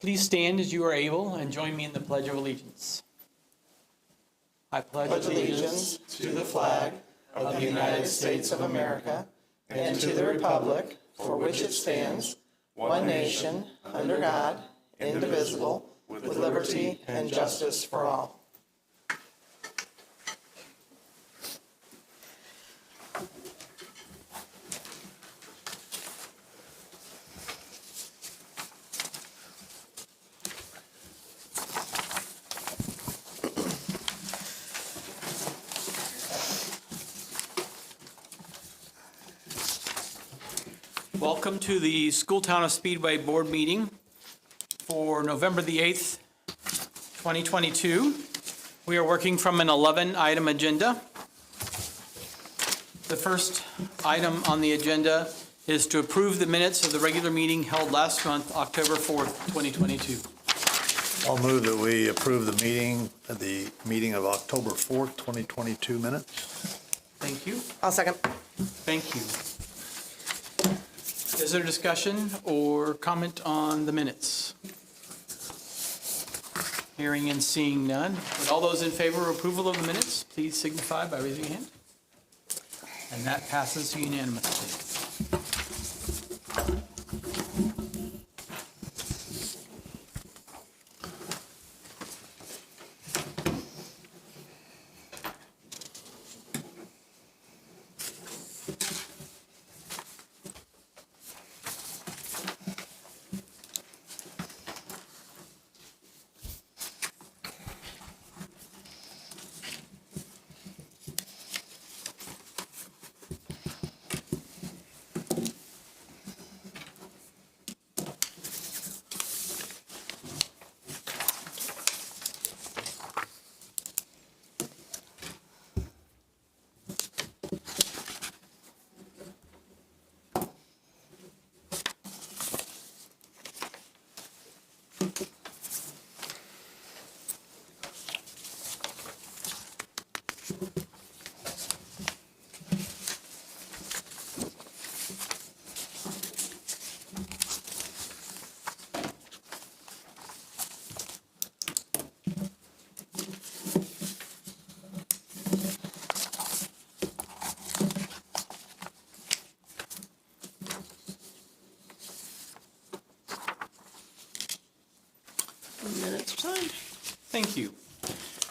Please stand as you are able and join me in the Pledge of Allegiance. I pledge allegiance to the flag of the United States of America and to the republic for which it stands, one nation, under God, indivisible, with liberty and justice for all. Welcome to the School Town of Speedway Board meeting for November the 8th, 2022. We are working from an 11-item agenda. The first item on the agenda is to approve the minutes of the regular meeting held last month, October 4th, 2022. I'll move that we approve the meeting of October 4th, 2022 minutes. Thank you. I'll second. Thank you. Is there discussion or comment on the minutes? Hearing and seeing none. Would all those in favor of approval of the minutes, please signify by raising your hand. And that passes unanimously. Minutes are signed. Thank you.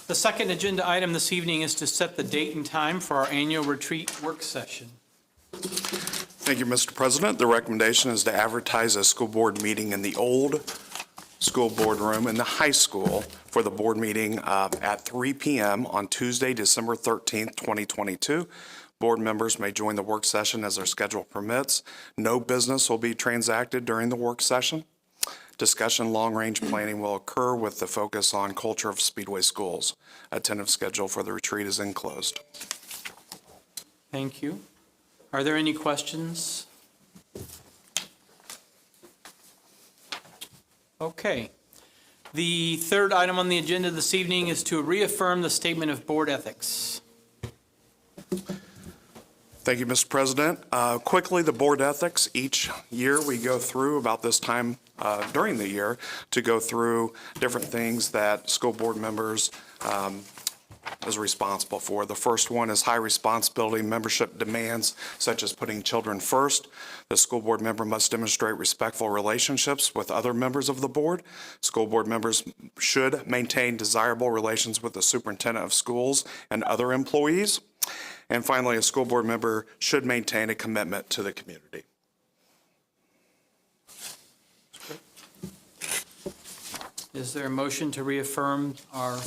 The second agenda item this evening is to set the date and time for our annual retreat work session. Thank you, Mr. President. The recommendation is to advertise a school board meeting in the old school board room in the high school for the board meeting at 3 p.m. on Tuesday, December 13th, 2022. Board members may join the work session as their schedule permits. No business will be transacted during the work session. Discussion long-range planning will occur with the focus on culture of Speedway schools. Attentive schedule for the retreat is enclosed. Thank you. Are there any questions? Okay. The third item on the agenda this evening is to reaffirm the statement of board ethics. Thank you, Mr. President. Quickly, the board ethics, each year we go through about this time during the year to go through different things that school board members is responsible for. The first one is high responsibility membership demands, such as putting children first. The school board member must demonstrate respectful relationships with other members of the board. School board members should maintain desirable relations with the superintendent of schools and other employees. And finally, a school board member should maintain a commitment to the community. Is there a motion to reaffirm our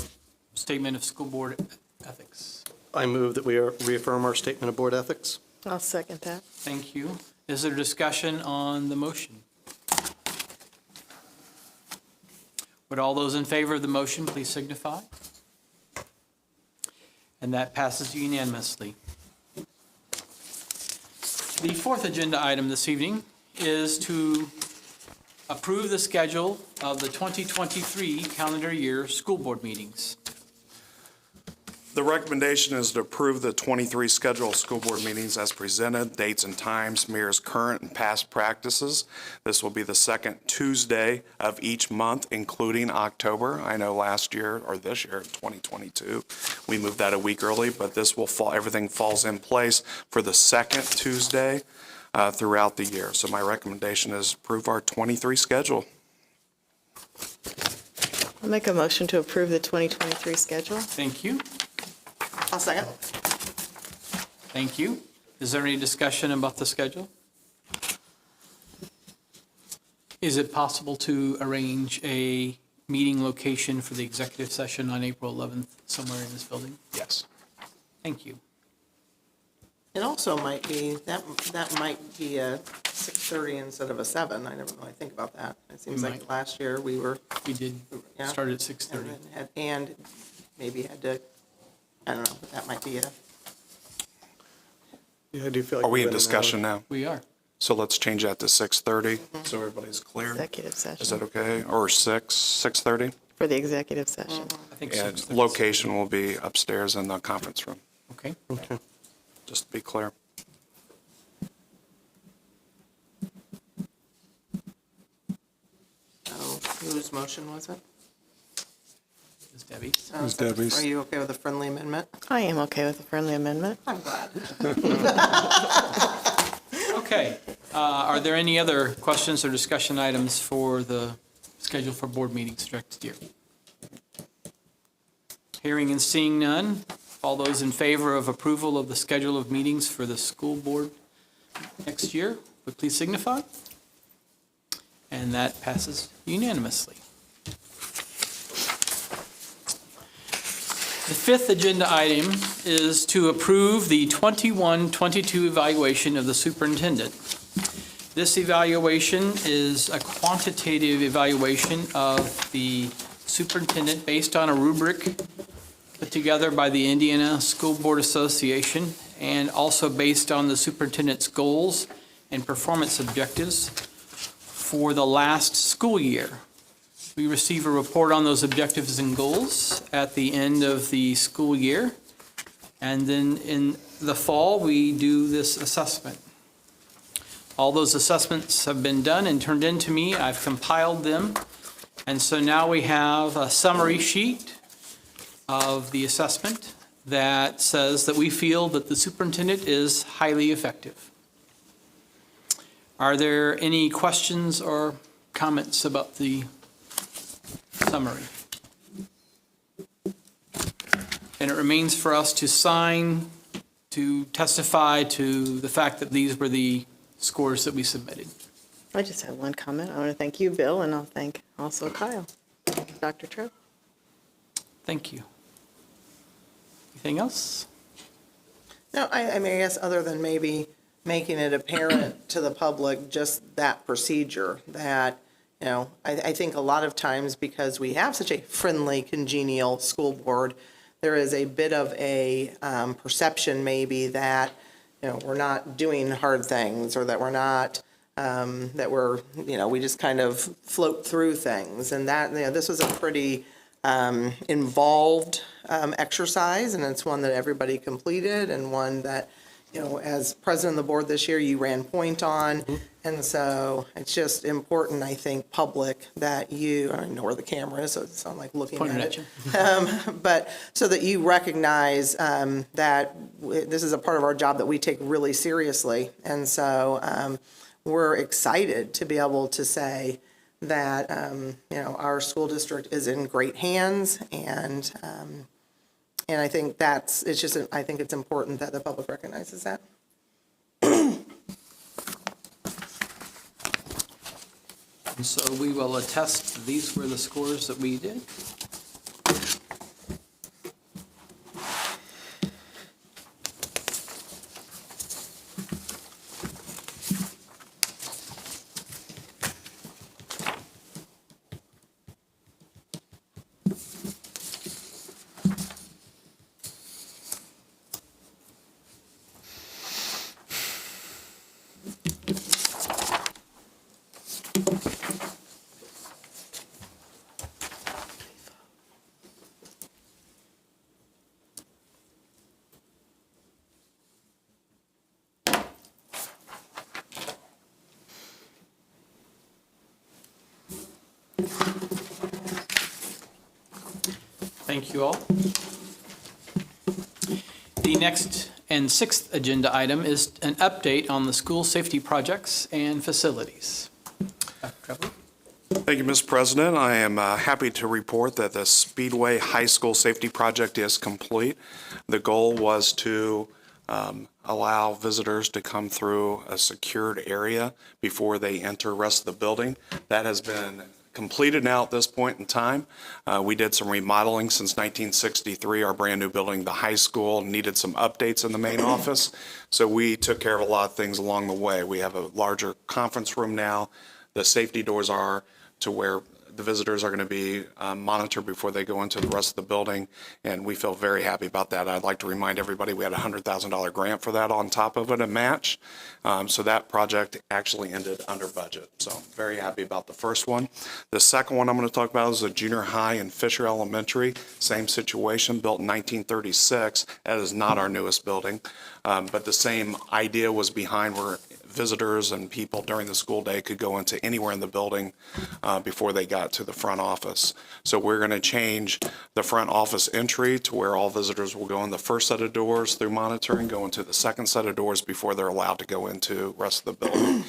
statement of school board ethics? I move that we reaffirm our statement of board ethics. I'll second that. Thank you. Is there discussion on the motion? Would all those in favor of the motion please signify? And that passes unanimously. The fourth agenda item this evening is to approve the schedule of the 2023 calendar year school board meetings. The recommendation is to approve the 23 scheduled school board meetings as presented. Dates and times mirrors current and past practices. This will be the second Tuesday of each month, including October. I know last year, or this year, 2022, we moved that a week early, but this will fall, everything falls in place for the second Tuesday throughout the year. So my recommendation is approve our 23 schedule. I'll make a motion to approve the 2023 schedule. Thank you. I'll second. Thank you. Is there any discussion about the schedule? Is it possible to arrange a meeting location for the executive session on April 11th somewhere in this building? Yes. Thank you. It also might be, that might be a 6:30 instead of a 7. I never really think about that. It seems like might. last year we were, We did Yeah. start at 6:30. and maybe had to, I don't know, but that might be a, Yeah, I do feel like. Are we we've in been an discussion now? We are. So let's change that to 6:30, so everybody's clear. executive session. Is that okay? Or 6:30? For the executive session. I think And 6:30. location will be upstairs in the conference room, Okay. just to be clear. So whose motion was it? Ms. Debbie. It was Debbie's. Are you okay with a friendly amendment? I am okay with the friendly amendment. I'm glad. Okay. Are there any other questions or discussion items for the schedule for board meetings next year? Hearing and seeing none, all those in favor of approval of the schedule of meetings for the school board next year, would please signify. And that passes unanimously. The fifth agenda item is to approve the 21-22 evaluation of the superintendent. This evaluation is a quantitative evaluation of the superintendent based on a rubric put together by the Indiana School Board Association and also based on the superintendent's goals and performance objectives for the last school year. We receive a report on those objectives and goals at the end of the school year. And then in the fall, we do this assessment. All those assessments have been done and turned in to me. I've compiled them. And so now we have a summary sheet of the assessment that says that we feel that the superintendent is highly effective. Are there any questions or comments about the summary? And it remains for us to sign, to testify to the fact that these were the scores that we submitted. I just have one comment. I want to thank you, Bill, and I'll thank also Kyle. Dr. Trout. Thank you. Anything else? No, I mean, I guess other than maybe making it apparent to the public, just that procedure, that, you know, I think a lot of times because we have such a friendly, congenial school board, there is a bit of a perception maybe that, you know, we're not doing hard things, or that we're not, that we're, you know, we just kind of float through things. And that, you know, this was a pretty involved exercise, and it's one that everybody completed, and one that, you know, as president of the board this year, you ran point on. And so it's just important, I think, public, that you, I don't know where the camera is, so it's not like looking Pointing at at it. you. But so that you recognize that this is a part of our job that we take really seriously. And so we're excited to be able to say that, you know, our school district is in great hands. And I think it's just, I think it's important that the public recognizes that. And so we will attest, these were the scores that we did. Thank you all. The next and sixth agenda item is an update on the school safety projects and facilities. Dr. Trevor? Thank you, Mr. President. I am happy to report that the Speedway High School Safety Project is complete. The goal was to allow visitors to come through a secured area before they enter the rest of the building. That has been completed now at this point in time. We did some remodeling since 1963. Our brand new building, the high school, needed some updates in the main office. So we took care of a lot of things along the way. We have a larger conference room now. The safety doors are to where the visitors are going to be monitored before they go into the rest of the building, and we feel very happy about that. I'd like to remind everybody we had a $100,000 grant for that on top of it, a match. So that project actually ended under budget. So very happy about the first one. The second one I'm going to talk about is the junior high in Fisher Elementary. Same situation, built in 1936. That is not our newest building, but the same idea was behind where visitors and people during the school day could go into anywhere in the building before they got to the front office. So we're going to change the front office entry to where all visitors will go in the first set of doors through monitoring, go into the second set of doors before they're allowed to go into the rest of the building.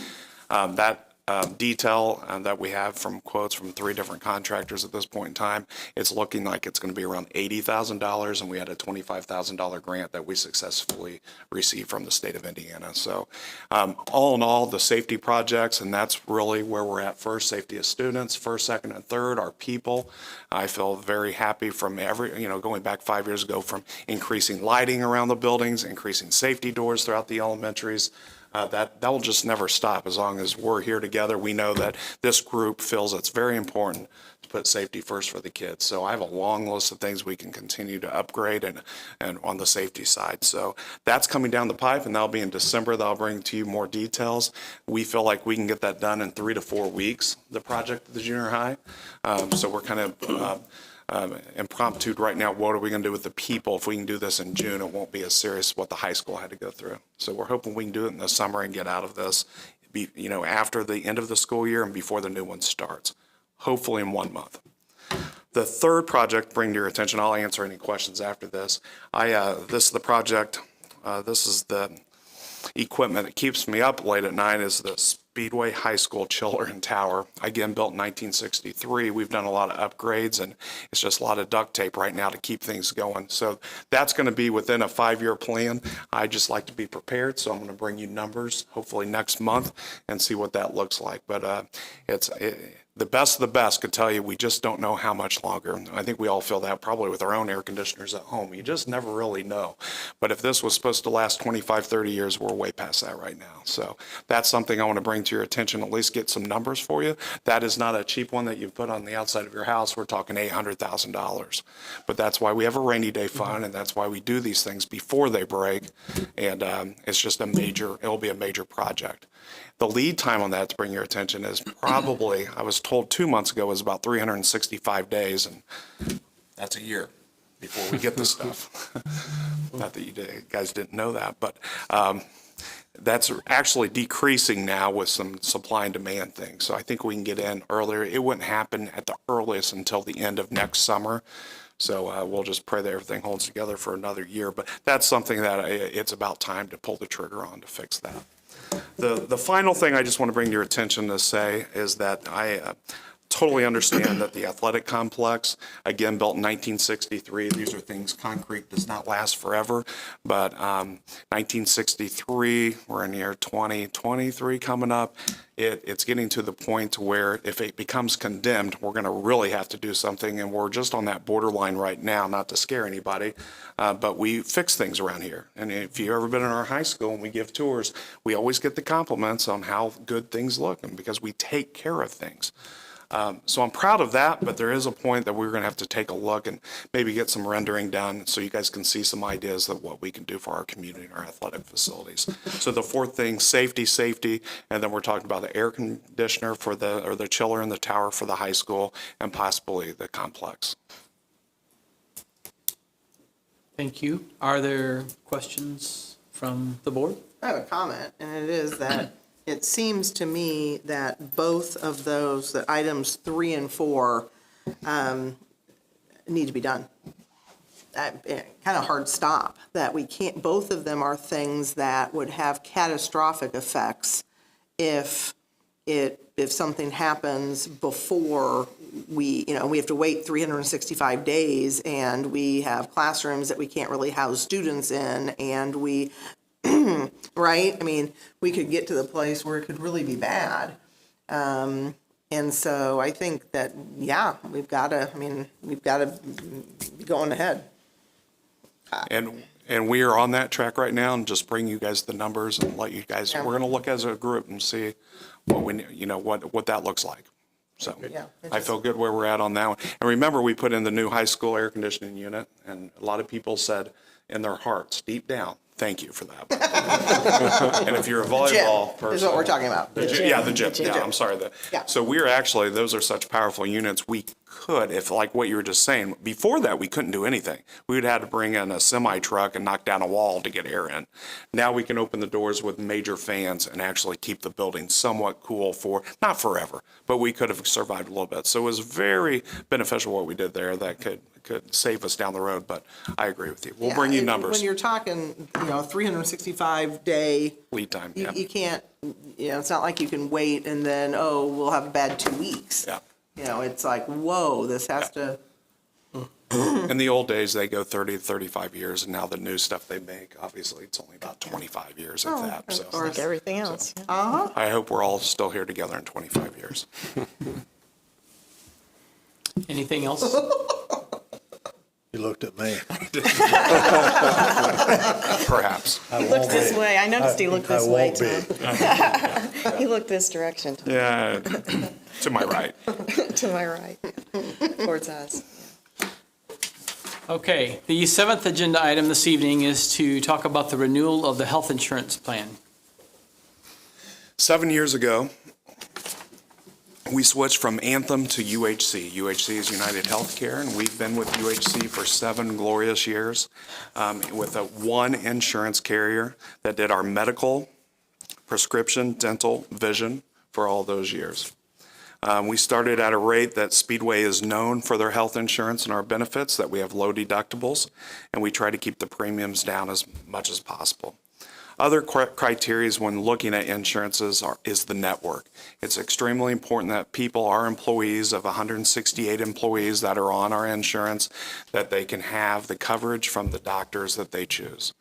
That detail that we have from quotes from 3 different contractors at this point in time, it's looking like it's going to be around $80,000, and we had a $25,000 grant that we successfully received from the state of Indiana. So all in all, the safety projects, and that's really where we're at first, safety of students, first, second, and third, our people. I feel very happy from going back 5 years ago, from increasing lighting around the buildings, increasing safety doors throughout the elementaries. That will just never stop as long as we're here together. We know that this group feels it's very important to put safety first for the kids. So I have a long list of things we can continue to upgrade and on the safety side. So that's coming down the pipe, and that'll be in December. That'll bring to you more details. We feel like we can get that done in 3 to 4 weeks, the project at the junior high. So we're kind of impromptu right now. What are we going to do with the people? If we can do this in June, it won't be as serious as what the high school had to go through. So we're hoping we can do it in the summer and get out of this, after the end of the school year and before the new one starts, hopefully in 1 month. The third project, bring to your attention, I'll answer any questions after this. This is the project, this is the equipment that keeps me up late at night, is the Speedway High School chiller and tower. Again, built in 1963. We've done a lot of upgrades, and it's just a lot of duct tape right now to keep things going. So that's going to be within a 5-year plan. I just like to be prepared, so I'm going to bring you numbers hopefully next month and see what that looks like. But the best of the best could tell you we just don't know how much longer. I think we all feel that probably with our own air conditioners at home. You just never really know. But if this was supposed to last 25, 30 years, we're way past that right now. So that's something I want to bring to your attention, at least get some numbers for you. That is not a cheap one that you put on the outside of your house. We're talking $800,000. But that's why we have a rainy day fund, and that's why we do these things before they break. And it's just it'll be a major project. The lead time on that, to bring your attention, is probably, I was told 2 months ago, is about 365 days, and that's a year before we get the stuff. Not that you guys didn't know that, but that's actually decreasing now with some supply and demand things. So I think we can get in earlier. It wouldn't happen at the earliest until the end of next summer. So we'll just pray that everything holds together for another year. But that's something that it's about time to pull the trigger on to fix that. The final thing I just want to bring to your attention to say is that I totally understand that the athletic complex, again, built in 1963, these are things, concrete does not last forever, but 1963, we're in year 2023 coming up, it's getting to the point where if it becomes condemned, we're going to really have to do something, and we're just on that borderline right now, not to scare anybody, but we fix things around here. And if you've ever been in our high school and we give tours, we always get the compliments on how good things look, and because we take care of things. So I'm proud of that, but there is a point that we're going to have to take a look and maybe get some rendering done so you guys can see some ideas of what we can do for our community and our athletic facilities. So the fourth thing, safety, and then we're talking about the air conditioner or the chiller in the tower for the high school and possibly the complex. Thank you. Are there questions from the board? I have a comment, and it is that it seems to me that both of those, that items 3 and 4, need to be done. Kind of hard stop, that we can't, both of them are things that would have catastrophic effects if something happens before we have to wait 365 days, and we have classrooms that we can't really house students in, and we, right? I mean, we could get to the place where it could really be bad. And so I think that, yeah, we've got to be going ahead. And we are on that track right now, and just bring you guys the numbers and let you guys, Yeah. we're going to look as a group and see what that looks like. So Yeah, I feel good where we're at on that one. And remember, we put in the new high school air conditioning unit, and a lot of people said in their hearts, deep down, thank you for that. And if you're a volleyball person. Is what we're talking about. The gym. The gym. Yeah, I'm sorry. Yeah. So we're actually, those are such powerful units, we could, if like what you were just saying, before that, we couldn't do anything. We would have to bring in a semi truck and knock down a wall to get air in. Now we can open the doors with major fans and actually keep the building somewhat cool for, not forever, but we could have survived a little bit. So it was very beneficial what we did there that could save us down the road, but I agree with you. We'll bring you numbers. When you're talking, 365-day. Lead time, You, yeah. you can't, it's not like you can wait and then, we'll have a bad 2 weeks. Yeah. It's like, whoa, this has to, In the old days, they go 30 to 35 years, and now the new stuff they make, obviously, it's only about 25 years, if that. of So course. Like everything else. Yeah. I hope we're all still here together in 25 years. Anything else? You looked at me. Perhaps. He looked this way. I noticed he looked this I way, won't Tom. be. He looked this direction, Tom, Yeah, to my right. to my right, towards us. Okay, the seventh agenda item this evening is to talk about the renewal of the health insurance plan. 7 years ago, we switched from Anthem to UHC. UHC is United Healthcare, and we've been with UHC for 7 glorious years with one insurance carrier that did our medical, prescription, dental, vision for all those years. We started at a rate that Speedway is known for their health insurance and our benefits, that we have low deductibles, and we try to keep the premiums down as much as possible. Other criteria when looking at insurances is the network. It's extremely important that people, our employees of 168 employees that are on our insurance, that they can have the coverage from the doctors that they choose.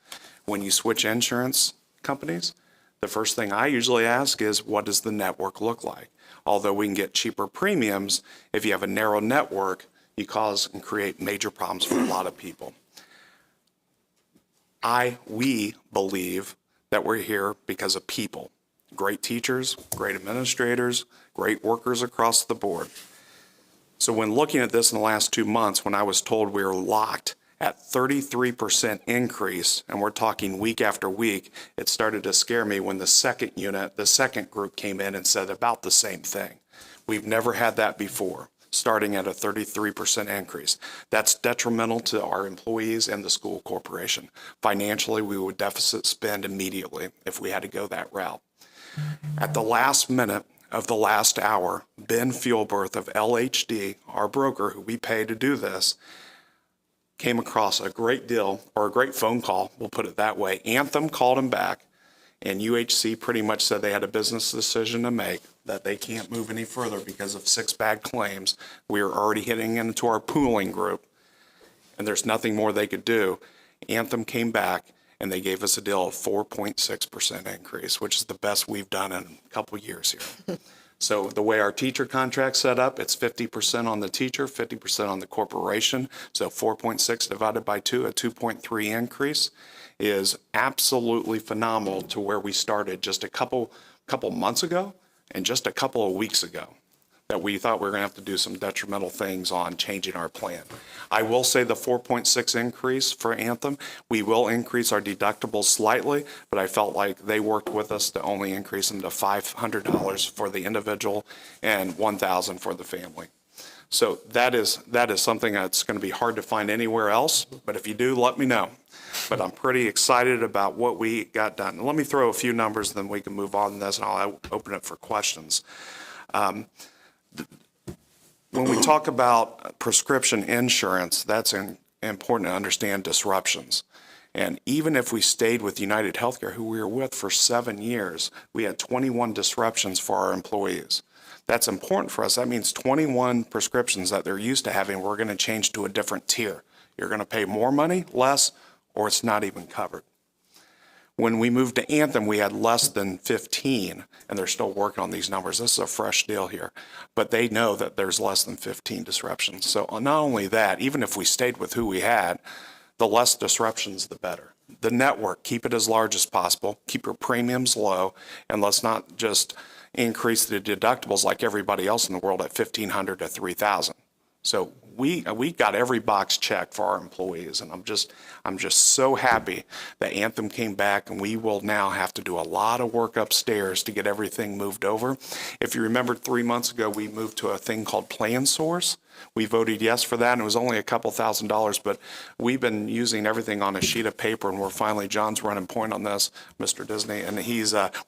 When you switch insurance companies, the first thing I usually ask is, what does the network look like? Although we can get cheaper premiums, if you have a narrow network, you cause and create major problems for a lot of people. We believe that we're here because of people. Great teachers, great administrators, great workers across the board. So when looking at this in the last 2 months, when I was told we were locked at 33% increase, and we're talking week after week, it started to scare me when the second group came in and said about the same thing. We've never had that before, starting at a 33% increase. That's detrimental to our employees and the school corporation. Financially, we would deficit spend immediately if we had to go that route. At the last minute of the last hour, Ben Fuelberth of LHD, our broker who we pay to do this, came across a great deal, or a great phone call, we'll put it that way. Anthem called him back, and UHC pretty much said they had a business decision to make, that they can't move any further because of 6 bad claims. We are already hitting into our pooling group, and there's nothing more they could do. Anthem came back, and they gave us a deal of 4.6% increase, which is the best we've done in a couple of years here. So the way our teacher contract's set up, it's 50% on the teacher, 50% on the corporation. So 4.6 divided by 2, a 2.3 increase is absolutely phenomenal to where we started just a couple months ago and just a couple of weeks ago, that we thought we were going to have to do some detrimental things on changing our plan. I will say the 4.6 increase for Anthem, we will increase our deductibles slightly, but I felt like they worked with us to only increase them to $500 for the individual and $1,000 for the family. So that is something that's going to be hard to find anywhere else, but if you do, let me know. But I'm pretty excited about what we got done. Let me throw a few numbers, then we can move on to this, and I'll open it for questions. When we talk about prescription insurance, that's important to understand disruptions. And even if we stayed with United Healthcare, who we were with for 7 years, we had 21 disruptions for our employees. That's important for us. That means 21 prescriptions that they're used to having, we're going to change to a different tier. You're going to pay more money, less, or it's not even covered. When we moved to Anthem, we had less than 15, and they're still working on these numbers. This is a fresh deal here. But they know that there's less than 15 disruptions. So not only that, even if we stayed with who we had, the less disruptions, the better. The network, keep it as large as possible, keep your premiums low, and let's not just increase the deductibles like everybody else in the world at $1,500 to $3,000. So we got every box checked for our employees, and I'm just so happy that Anthem came back, and we will now have to do a lot of work upstairs to get everything moved over. If you remember 3 months ago, we moved to a thing called Plan Source. We voted yes for that, and it was only a couple $1,000s, but we've been using everything on a sheet of paper, and we're finally, John's running point on this, Mr. Disney, and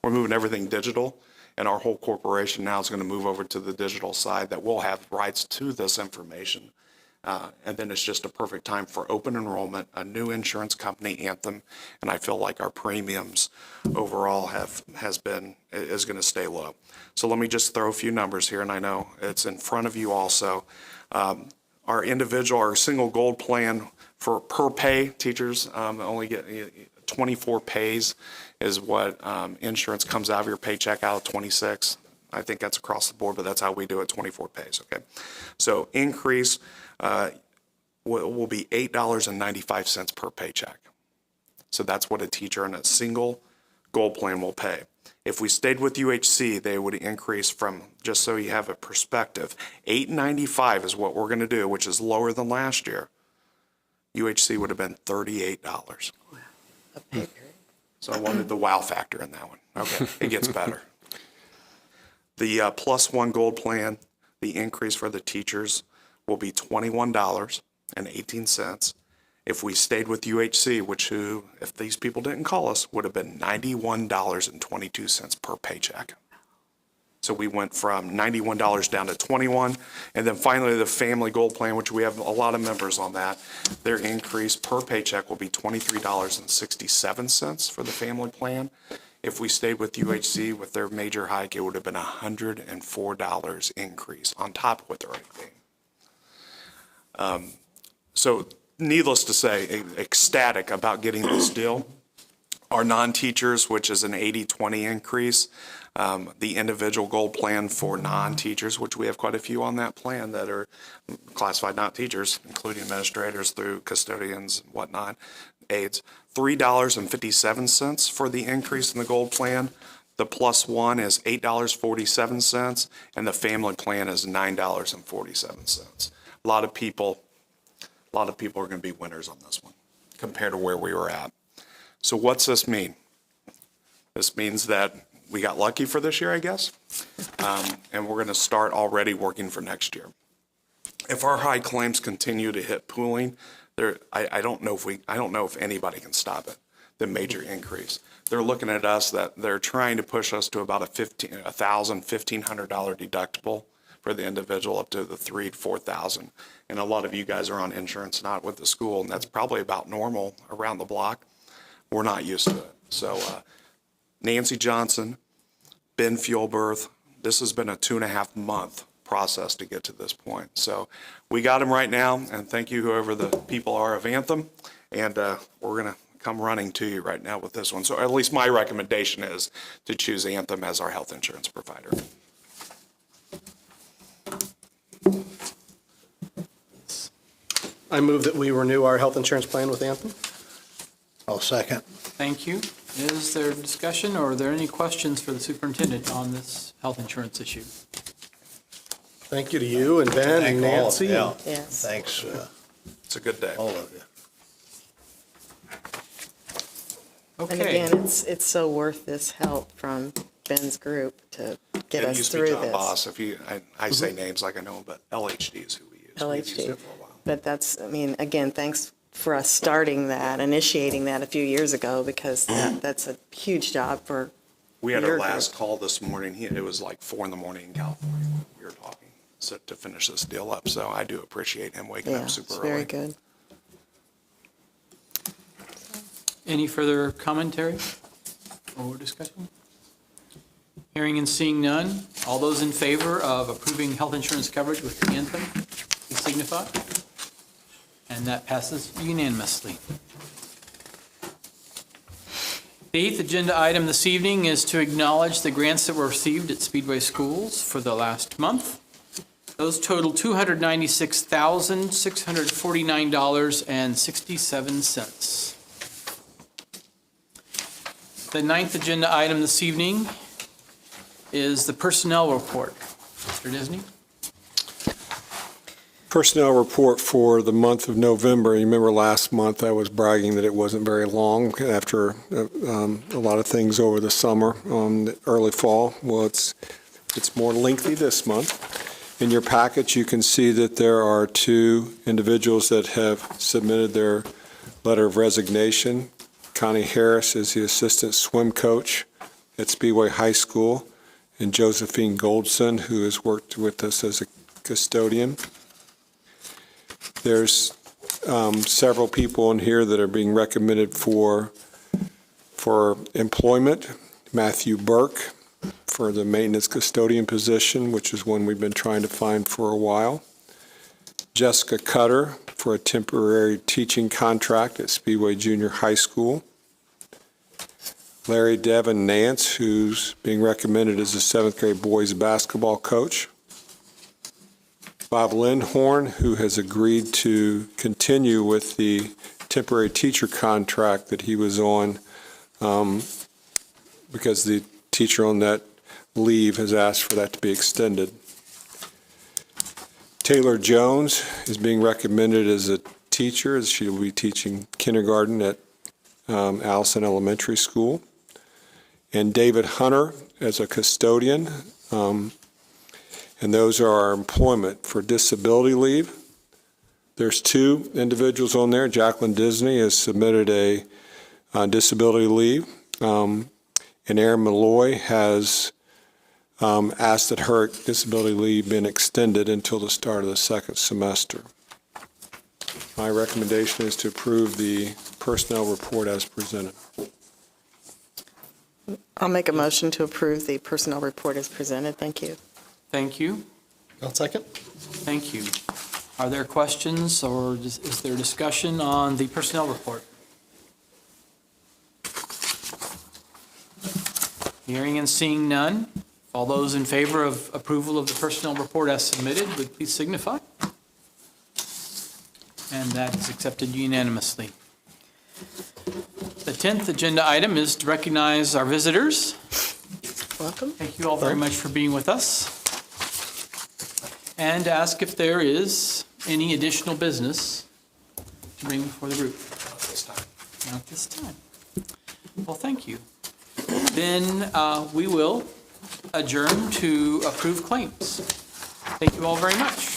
we're moving everything digital. And our whole corporation now is going to move over to the digital side that will have rights to this information. And then it's just a perfect time for open enrollment, a new insurance company, Anthem, and I feel like our premiums overall is going to stay low. So let me just throw a few numbers here, and I know it's in front of you also. Our single gold plan for per pay teachers only get 24 pays is what insurance comes out of your paycheck out of 26. I think that's across the board, but that's how we do it, 24 pays, okay? So increase will be $8.95 per paycheck. So that's what a teacher in a single gold plan will pay. If we stayed with UHC, they would increase from, just so you have a perspective, $8.95 is what we're going to do, which is lower than last year. UHC would have been $38. A pay period. So I wanted the wow factor in that one. Okay, it gets better. The plus one gold plan, the increase for the teachers will be $21.18. If we stayed with UHC, if these people didn't call us, would have been $91.22 per paycheck. So we went from $91 down to 21. And then finally, the family gold plan, which we have a lot of members on that, their increase per paycheck will be $23.67 for the family plan. If we stayed with UHC with their major hike, it would have been $104 increase on top of what they're already paying. So needless to say, ecstatic about getting this deal. Our non-teachers, which is an 80-20 increase, the individual gold plan for non-teachers, which we have quite a few on that plan that are classified not teachers, including administrators through custodians and whatnot, aides, $3.57 for the increase in the gold plan. The plus one is $8.47, and the family plan is $9.47. A lot of people are going to be winners on this one compared to where we were at. So what's this mean? This means that we got lucky for this year, I guess, and we're going to start already working for next year. If our high claims continue to hit pooling, I don't know if anybody can stop it. The major increase. They're looking at us that they're trying to push us to about a $1,500 deductible for the individual up to the $3,000 to $4,000. And a lot of you guys are on insurance, not with the school, and that's probably about normal around the block. We're not used to it. So Nancy Johnson, Ben Fuelberth, this has been a 2.5 month process to get to this point. So we got him right now, and thank you whoever the people are of Anthem, and we're going to come running to you right now with this one. So at least my recommendation is to choose Anthem as our health insurance provider. I move that we renew our health insurance plan with Anthem. I'll second. Thank you. Is there discussion, or are there any questions for the superintendent on this health insurance issue? Thank you to you and Ben and Thank all of Nancy. you. Yeah. Yes. Thanks, It's a good day. all of you. And Okay. again, it's so worth this help from Ben's group to get It us used to be through John this. Boss. I say names like I know them, but LHD is who we use. We've used LHD. it for a while. But that's, I mean, again, thanks for us starting that, initiating that a few years ago, because that's a huge job for We had your our group. last call this morning. It was like 4 a.m. in California. We were talking. to finish this deal up. So I do appreciate him waking Yeah, up it's super early. very good. Any further commentary or discussion? Hearing and seeing none. All those in favor of approving health insurance coverage with the Anthem, please signify. And that passes unanimously. The 8th agenda item this evening is to acknowledge the grants that were received at Speedway schools for the last month. Those total $296,649.67. The 9th agenda item this evening is the personnel report. Mr. Disney? Personnel report for the month of November. You remember last month I was bragging that it wasn't very long after a lot of things over the summer, early fall. Well, it's more lengthy this month. In your package, you can see that there are 2 individuals that have submitted their letter of resignation. Connie Harris is the assistant swim coach at Speedway High School, and Josephine Goldson, who has worked with us as a custodian. There's several people in here that are being recommended for employment. Matthew Burke for the maintenance custodian position, which is one we've been trying to find for a while. Jessica Cutter for a temporary teaching contract at Speedway Junior High School. Larry Devin Nance, who's being recommended as a 7th grade boys basketball coach. Bob Lindhorn, who has agreed to continue with the temporary teacher contract that he was on because the teacher on that leave has asked for that to be extended. Taylor Jones is being recommended as a teacher. She will be teaching kindergarten at Allison Elementary School. And David Hunter as a custodian. And those are our employment for disability leave. There's 2 individuals on there. Jacqueline Disney has submitted a disability leave. And Erin Malloy has asked that her disability leave be extended until the start of the 2nd semester. My recommendation is to approve the personnel report as presented. I'll make a motion to approve the personnel report as presented. Thank you. Thank you. I'll second. Thank you. Are there questions or is there discussion on the personnel report? Hearing and seeing none. All those in favor of approval of the personnel report as submitted would please signify. And that is accepted unanimously. The 10th agenda item is to recognize our visitors. Welcome. Thank you all very much for being with us. And ask if there is any additional business to bring before the group. Not this time. Well, thank you. Then we will adjourn to approve claims. Thank you all very much.